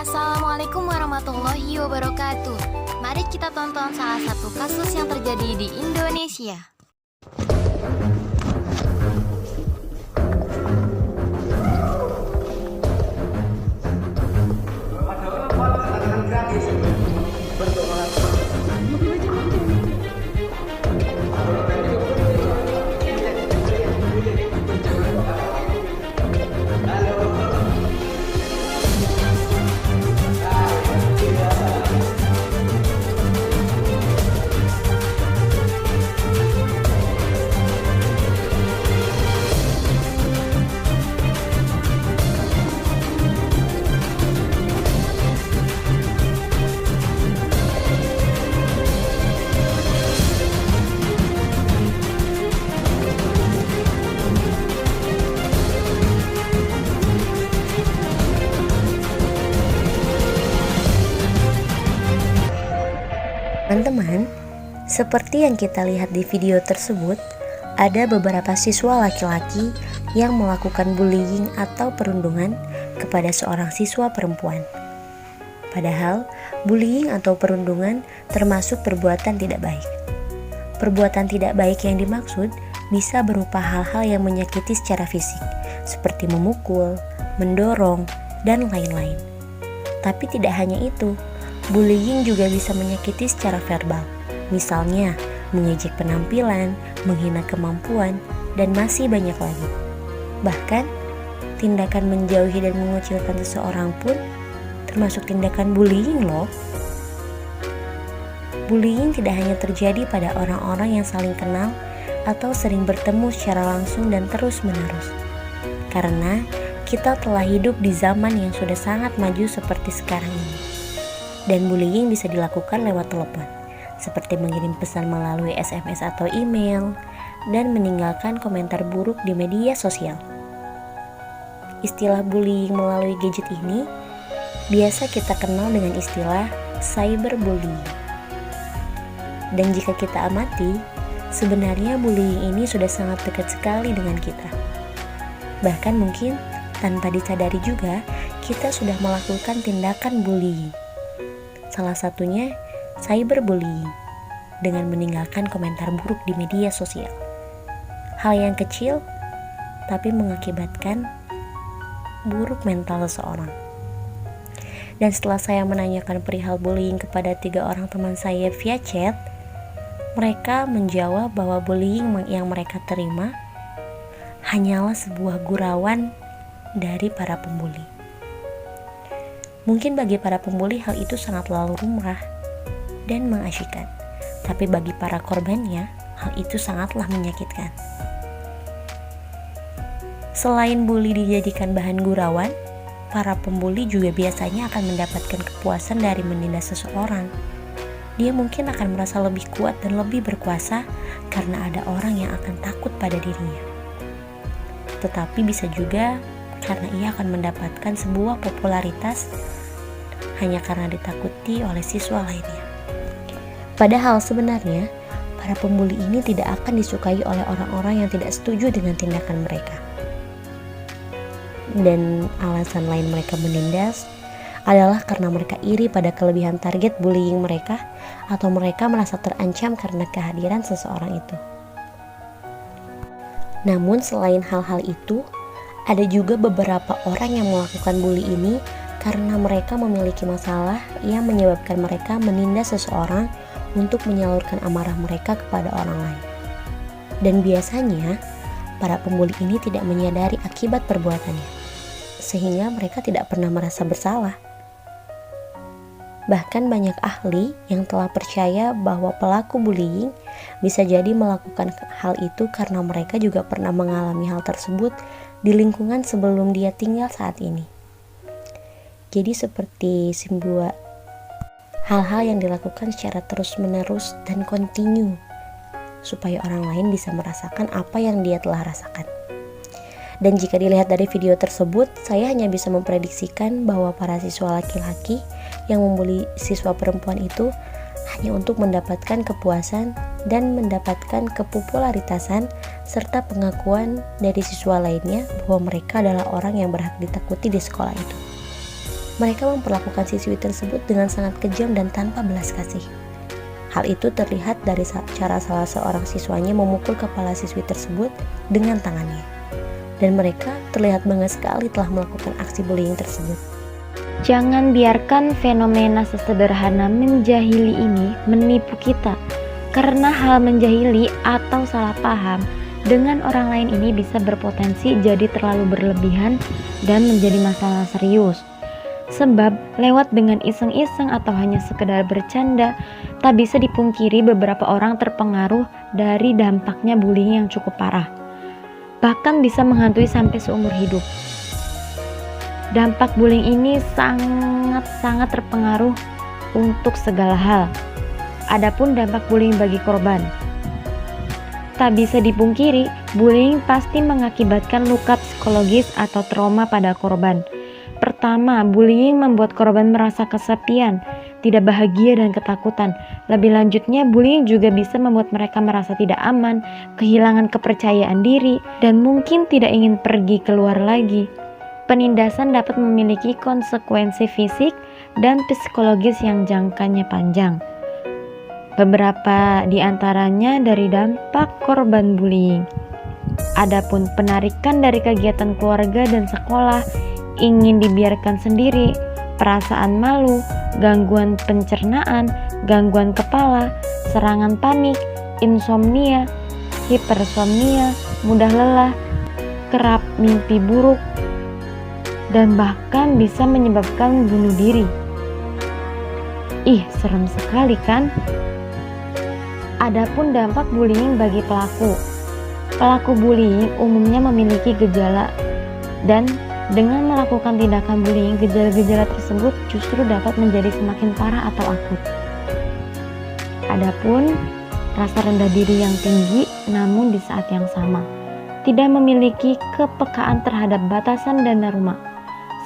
Assalamualaikum warahmatullahi wabarakatuh. Mari kita tonton salah satu kasus yang terjadi di Indonesia. Teman-teman, seperti yang kita lihat di video tersebut, ada beberapa siswa laki-laki yang melakukan bullying atau perundungan kepada seorang siswa perempuan. Padahal, bullying atau perundungan termasuk perbuatan tidak baik. Perbuatan tidak baik yang dimaksud bisa berupa hal-hal yang menyakiti secara fisik, seperti memukul, mendorong, dan lain-lain. Tapi tidak hanya itu, bullying juga bisa menyakiti secara verbal, misalnya mengejek penampilan, menghina kemampuan, dan masih banyak lagi. Bahkan, tindakan menjauhi dan mengucilkan seseorang pun termasuk tindakan bullying loh. Bullying tidak hanya terjadi pada orang-orang yang saling kenal atau sering bertemu secara langsung dan terus-menerus. Karena kita telah hidup di zaman yang sudah sangat maju seperti sekarang ini. Dan bullying bisa dilakukan lewat telepon, seperti mengirim pesan melalui SMS atau email, dan meninggalkan komentar buruk di media sosial. Istilah bullying melalui gadget ini biasa kita kenal dengan istilah cyberbullying. Dan jika kita amati, sebenarnya bullying ini sudah sangat dekat sekali dengan kita. Bahkan mungkin tanpa disadari juga, kita sudah melakukan tindakan bullying. Salah satunya cyberbullying dengan meninggalkan komentar buruk di media sosial. Hal yang kecil tapi mengakibatkan buruk mental seseorang. Dan setelah saya menanyakan perihal bullying kepada 3 orang teman saya via chat, mereka menjawab bahwa bullying yang mereka terima hanyalah sebuah gurauan dari para pembuli. Mungkin bagi para pembuli hal itu sangat lumrah dan mengasyikkan, tapi bagi para korbannya hal itu sangatlah menyakitkan. Selain bully dijadikan bahan gurauan, para pembuli juga biasanya akan mendapatkan kepuasan dari menindas seseorang. Dia mungkin akan merasa lebih kuat dan lebih berkuasa karena ada orang yang akan takut pada dirinya. Tetapi bisa juga karena ia akan mendapatkan sebuah popularitas hanya karena ditakuti oleh siswa lainnya. Padahal sebenarnya para pembuli ini tidak akan disukai oleh orang-orang yang tidak setuju dengan tindakan mereka. Dan alasan lain mereka menindas adalah karena mereka iri pada kelebihan target bullying mereka, atau mereka merasa terancam karena kehadiran seseorang itu. Namun selain hal-hal itu, ada juga beberapa orang yang melakukan bully ini karena mereka memiliki masalah yang menyebabkan mereka menindas seseorang untuk menyalurkan amarah mereka kepada orang lain. Dan biasanya, para pembuli ini tidak menyadari akibat perbuatannya, sehingga mereka tidak pernah merasa bersalah. Bahkan banyak ahli yang telah percaya bahwa pelaku bullying bisa jadi melakukan hal itu karena mereka juga pernah mengalami hal tersebut di lingkungan sebelum dia tinggal saat ini. Jadi seperti hal-hal yang dilakukan secara terus-menerus dan kontinu supaya orang lain bisa merasakan apa yang dia telah rasakan. Dan jika dilihat dari video tersebut, saya hanya bisa memprediksikan bahwa para siswa laki-laki yang membuli siswa perempuan itu hanya untuk mendapatkan kepuasan dan mendapatkan kepopularitasan serta pengakuan dari siswa lainnya bahwa mereka adalah orang yang berhak ditakuti di sekolah itu. Mereka memperlakukan siswi tersebut dengan sangat kejam dan tanpa belas kasih. Hal itu terlihat dari cara salah seorang siswanya memukul kepala siswi tersebut dengan tangannya. Dan mereka terlihat bangga sekali telah melakukan aksi bullying tersebut. Jangan biarkan fenomena sesederhana menjahili ini menipu kita, karena hal menjahili atau salah paham dengan orang lain ini bisa berpotensi jadi terlalu berlebihan dan menjadi masalah serius. Sebab lewat dengan iseng-iseng atau hanya sekedar bercanda, tak bisa dipungkiri beberapa orang terpengaruh dari dampaknya bullying yang cukup parah. Bahkan bisa menghantui sampai seumur hidup. Dampak bullying ini sangat terpengaruh untuk segala hal. Adapun dampak bullying bagi korban, tak bisa dipungkiri, bullying pasti mengakibatkan luka psikologis atau trauma pada korban. Pertama, bullying membuat korban merasa kesepian, tidak bahagia dan ketakutan. Lebih lanjutnya, bullying juga bisa membuat mereka merasa tidak aman, kehilangan kepercayaan diri, dan mungkin tidak ingin pergi keluar lagi. Penindasan dapat memiliki konsekuensi fisik dan psikologis yang jangkanya panjang. Beberapa di antaranya dari dampak korban bullying. Adapun penarikan dari kegiatan keluarga dan sekolah, ingin dibiarkan sendiri, perasaan malu, gangguan pencernaan, gangguan kepala, serangan panik, insomnia, hipersomnia, mudah lelah, kerap mimpi buruk, dan bahkan bisa menyebabkan bunuh diri. Ih, serem sekali kan? Adapun dampak bullying bagi pelaku. Pelaku bullying umumnya memiliki gejala dan dengan melakukan tindakan bullying, gejala-gejala tersebut justru dapat menjadi semakin parah atau akut. Adapun rasa rendah diri yang tinggi namun di saat yang sama tidak memiliki kepekaan terhadap batasan dan norma,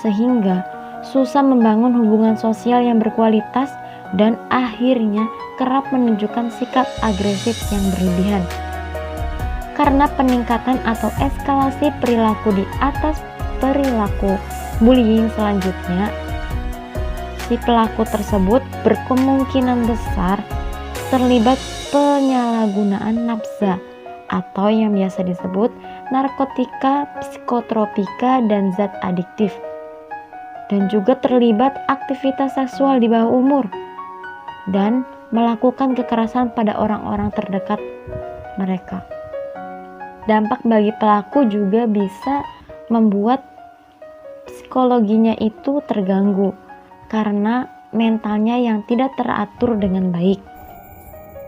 sehingga susah membangun hubungan sosial yang berkualitas dan akhirnya kerap menunjukkan sikap agresif yang berlebihan. Karena peningkatan atau eskalasi perilaku di atas perilaku bullying selanjutnya, si pelaku tersebut berkemungkinan besar terlibat penyalahgunaan nafsa atau yang biasa disebut narkotika, psikotropika, dan zat adiktif, dan juga terlibat aktivitas seksual di bawah umur dan melakukan kekerasan pada orang-orang terdekat mereka. Dampak bagi pelaku juga bisa membuat psikologinya itu terganggu karena mentalnya yang tidak teratur dengan baik.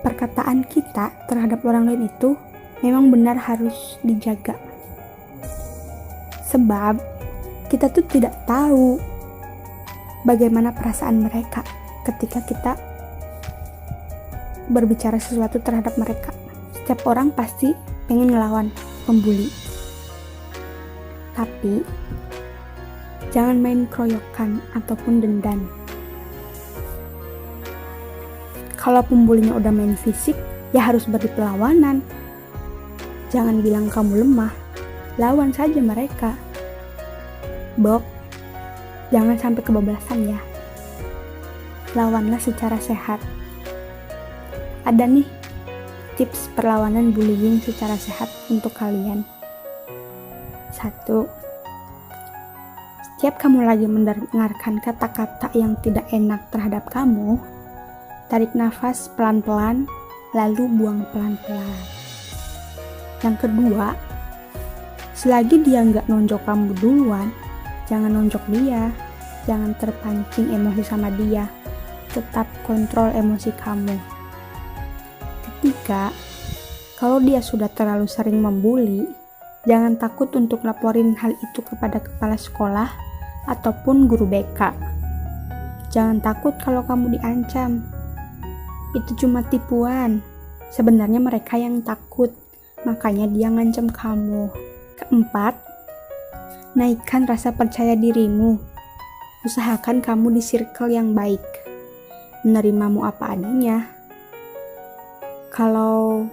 Perkataan kita terhadap orang lain itu memang benar harus dijaga. Sebab kita tuh tidak tahu bagaimana perasaan mereka ketika kita berbicara sesuatu terhadap mereka. Setiap orang pasti pengen ngelawan pembuli. Tapi jangan main keroyokan ataupun dendam. Kalau pembulinya udah main fisik, ya harus beri perlawanan. Jangan bilang kamu lemah, lawan saja mereka. Bob, jangan sampai kebablasan ya. Lawanlah secara sehat. Ada nih tips perlawanan bullying secara sehat untuk kalian. 1. Setiap kamu lagi mendengarkan kata-kata yang tidak enak terhadap kamu, tarik nafas pelan-pelan, lalu buang pelan-pelan. Yang kedua, selagi dia nggak nonjok kamu duluan, jangan nonjok dia, jangan terpancing emosi sama dia, tetap kontrol emosi kamu. Ketiga, kalau dia sudah terlalu sering membuli, jangan takut untuk laporin hal itu kepada kepala sekolah ataupun guru BK. Jangan takut kalau kamu diancam. Itu cuma tipuan. Sebenarnya mereka yang takut, makanya dia ngancam kamu. Keempat, naikkan rasa percaya dirimu. Usahakan kamu di circle yang baik, menerimamu apa adanya. Kalau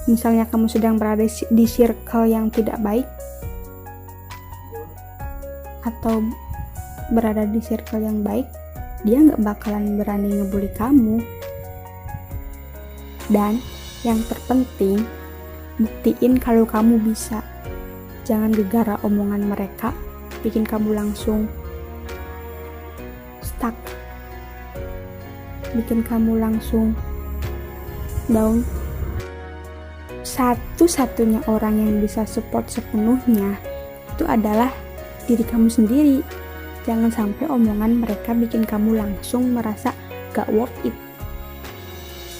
misalnya kamu sedang berada di circle yang tidak baik, atau berada di circle yang baik, dia nggak bakalan berani ngebully kamu. Dan yang terpenting, buktiin kalau kamu bisa. Jangan gegara omongan mereka bikin kamu langsung stuck, bikin kamu langsung down. Satu-satunya orang yang bisa support sepenuhnya itu adalah diri kamu sendiri. Jangan sampai omongan mereka bikin kamu langsung merasa gak worth it.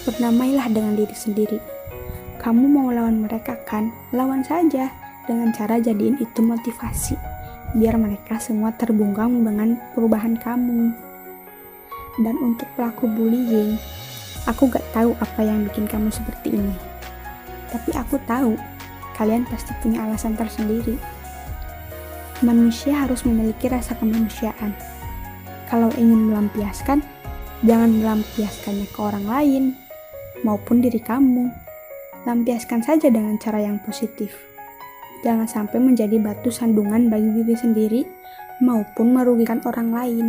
Berdamailah dengan diri sendiri. Kamu mau lawan mereka kan? Lawan saja dengan cara jadiin itu motivasi, biar mereka semua terbungkam dengan perubahan kamu. Dan untuk pelaku bullying, aku gak tahu apa yang bikin kamu seperti ini. Tapi aku tahu, kalian pasti punya alasan tersendiri. Manusia harus memiliki rasa kemanusiaan. Kalau ingin melampiaskan, jangan melampiaskannya ke orang lain, maupun diri kamu. Lampiaskan saja dengan cara yang positif. Jangan sampai menjadi batu sandungan bagi diri sendiri, maupun merugikan orang lain.